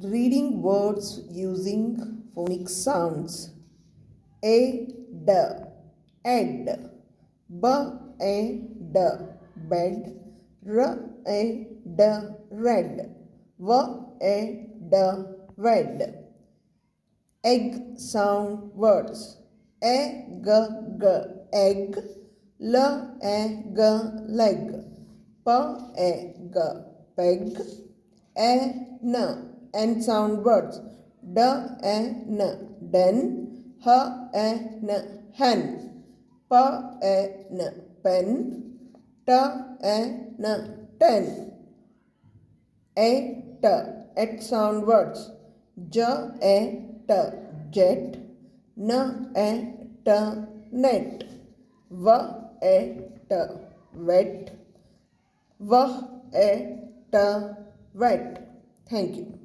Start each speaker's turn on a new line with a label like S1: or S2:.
S1: Reading words using phonic sounds. A d ed, b a d bed, r a d red, v a d wed. Egg sound words. A g g egg, l a g leg, p a g peg, a n sound words. D a n den, h a n hen, p a n pen, t a n ten. A t et sound words. J a t jet, n a t net, v a t wet, v a t wet. Thank you.